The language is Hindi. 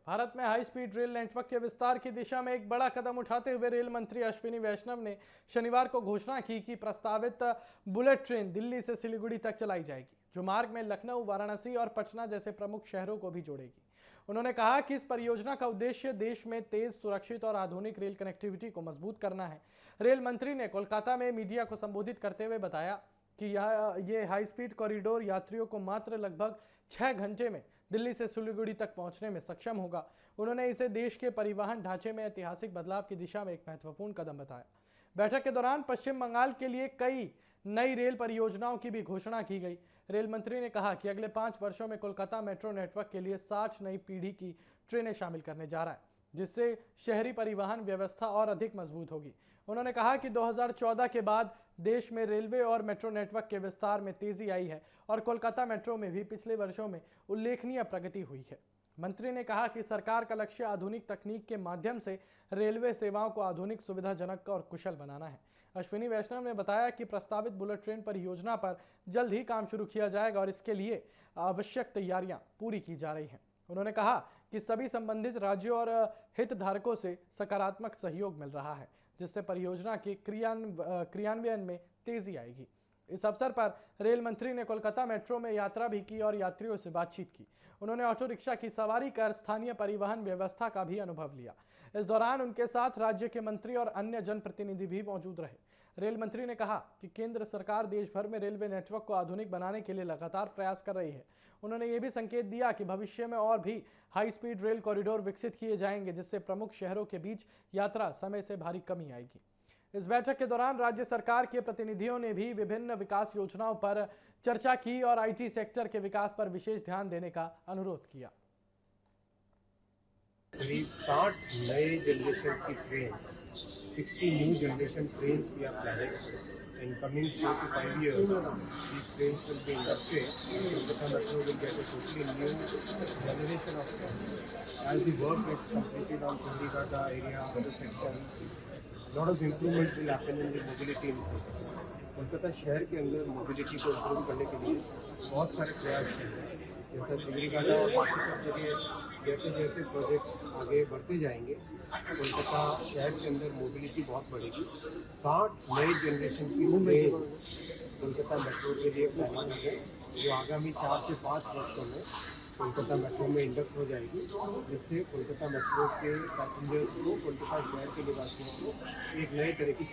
भारत में हाई स्पीड रेल नेटवर्क के विस्तार की दिशा में एक बड़ा कदम उठाते हुए रेल मंत्री अश्विनी वैष्णव ने शनिवार को घोषणा की कि प्रस्तावित बुलेट ट्रेन दिल्ली से सिलीगुड़ी तक चलाई जाएगी, जो मार्ग में लखनऊ, वाराणसी और पटना जैसे प्रमुख शहरों को भी जोड़ेगी। उन्होंने कहा कि इस परियोजना का उद्देश्य देश में तेज, सुरक्षित और आधुनिक रेल कनेक्टिविटी को मजबूत करना है। रेल मंत्री ने कोलकाता में मीडिया को संबोधित करते हुए बताया कि ये हाई स्पीड कॉरिडोर यात्रियों को मात्र लगभग 6 घंटे में दिल्ली से सिलीगुड़ी तक पहुंचने में सक्षम होगा। उन्होंने इसे देश के परिवहन ढांचे में ऐतिहासिक बदलाव की दिशा में एक महत्वपूर्ण कदम बताया। बैठक के दौरान पश्चिम बंगाल के लिए कई नई रेल परियोजनाओं की भी घोषणा की गई। रेल मंत्री ने कहा कि अगले 5 वर्षों में कोलकाता मेट्रो नेटवर्क के लिए 60 नई पीढ़ी की ट्रेनें शामिल करने जा रहा है, जिससे शहरी परिवहन व्यवस्था और अधिक मजबूत होगी। उन्होंने कहा कि 2014 के बाद देश में रेलवे और मेट्रो नेटवर्क के विस्तार में तेजी आई है और कोलकाता मेट्रो में भी पिछले वर्षों में उल्लेखनीय प्रगति हुई है। मंत्री ने कहा कि सरकार का लक्ष्य आधुनिक तकनीक के माध्यम से रेलवे सेवाओं को आधुनिक, सुविधाजनक और कुशल बनाना है। अश्विनी वैष्णव ने बताया कि प्रस्तावित बुलेट ट्रेन परियोजना पर जल्द ही काम शुरू किया जाएगा और इसके लिए आवश्यक तैयारियां पूरी की जा रही हैं। उन्होंने कहा कि सभी संबंधित राज्यों और हितधारकों से सकारात्मक सहयोग मिल रहा है, जिससे परियोजना के क्रियान्वयन में तेजी आएगी। इस अवसर पर रेल मंत्री ने कोलकाता मेट्रो में यात्रा भी की और यात्रियों से बातचीत की। उन्होंने ऑटो रिक्शा की सवारी कर स्थानीय परिवहन व्यवस्था का भी अनुभव लिया। इस दौरान उनके साथ राज्य के मंत्री और अन्य जनप्रतिनिधि भी मौजूद रहे। रेल मंत्री ने कहा कि केंद्र सरकार देश भर में रेलवे नेटवर्क को आधुनिक बनाने के लिए लगातार प्रयास कर रही है। उन्होंने ये भी संकेत दिया कि भविष्य में और भी हाई स्पीड रेल कॉरिडोर विकसित किए जाएंगे, जिससे प्रमुख शहरों के बीच यात्रा समय से भारी कमी आएगी। इस बैठक के दौरान राज्य सरकार के प्रतिनिधियों ने भी विभिन्न विकास योजनाओं पर चर्चा की और आईटी सेक्टर के विकास पर विशेष ध्यान देने का अनुरोध किया। 60 नए जनरेशन की trains, 60 new generation trains we are planning in coming 4 to 5 years. These trains will be inducted and Kolkata Metro will get a totally new generation of trains. As the work gets completed on Chandigarh area, other sections, lot of improvements will happen in the mobility in Kolkata. Kolkata शहर के अंदर मोबिलिटी को इम्प्रूव करने के लिए बहुत सारे प्रयास किए हैं। जैसा चिंगरीघाटा और बाकी सब जगह जैसे जैसे प्रोजेक्ट्स आगे बढ़ते जाएंगे, कोलकाता शहर के अंदर मोबिलिटी बहुत बढ़ेगी। 60 नए जनरेशन की ट्रेन कोलकाता मेट्रो के लिए प्लानिंग है, जो आगामी 4 से 5 वर्षों में कोलकाता मेट्रो में इंडक्ट हो जाएगी, जिससे कोलकाता मेट्रो के पैसेंजर्स को, कोलकाता शहर के निवासियों को एक नए तरह की